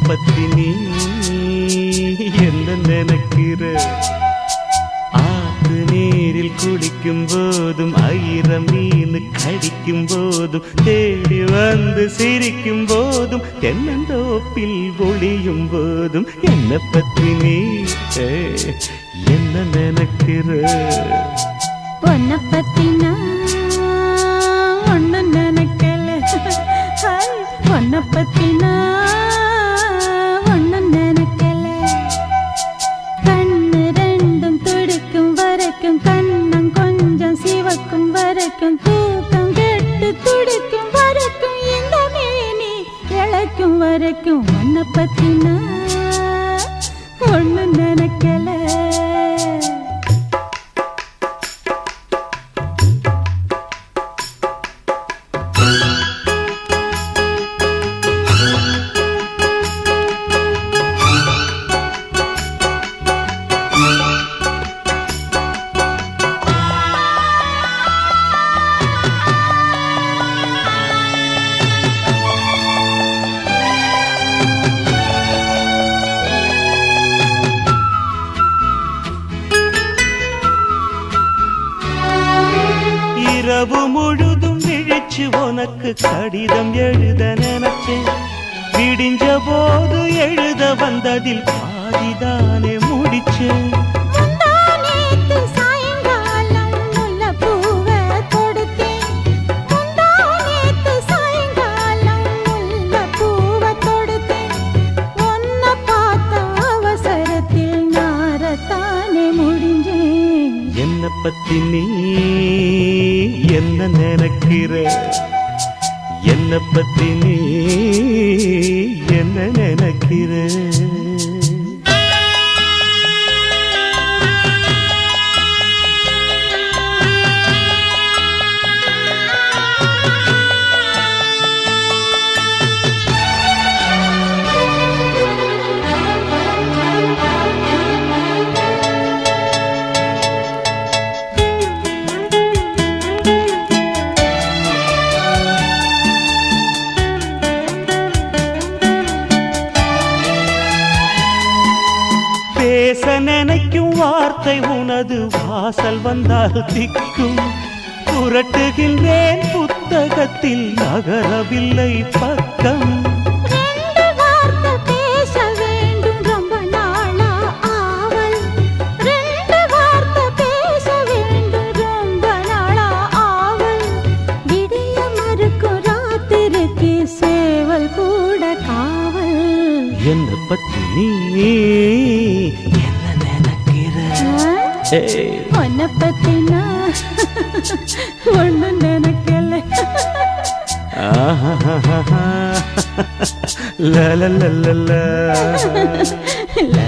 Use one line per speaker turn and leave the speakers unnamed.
பத்தி நீ என்ன நினைக்கிற? ஆத்து நீரில் குளிக்கும் போதும் ஆயிரம் மீன் கடிக்கும் போதும் தேடி வந்து சிரிக்கும் போதும் தென்னந்தோப்பில் ஒளியும் போதும் என்ன பத்தி நீ என்ன நினைக்கிற?
உன்னை பத்தி நான் ஒண்ணு நினைக்கல. உன்னை பத்தி நான் ஒண்ணு நினைக்கல. கண்ணு ரெண்டும் துடிக்கும் வரைக்கும் கண்ணம் கொஞ்சம் சிவக்கும் வரைக்கும் தூக்கம் கெட்டு துடிக்கும் வரைக்கும் இந்த மேனி இழைக்கும் வரைக்கும் உன்னை பத்தி நான் ஒண்ணு நினைக்கல.
இரவு முழுதும் விழிச்சு உனக்கு கடிதம் எழுத நினைச்சேன். விடிஞ்ச போது எழுத வந்ததில் பாதிதானே முடிச்சேன். என்ன பத்தி நீ என்ன நினைக்கிற? என்ன பத்தி நீ என்ன நினைக்கிற? பேச நினைக்கும் வார்த்தை உனது வாசல் வந்தால் திக்கும். புரட்டுகின்றேன் புத்தகத்தில் நகரவில்லை பக்கம். என்ன பத்தி நீ என்ன நினைக்கிற?
உன்னை பத்தி நான் ஒண்ணு நினைக்கல.
la la la la la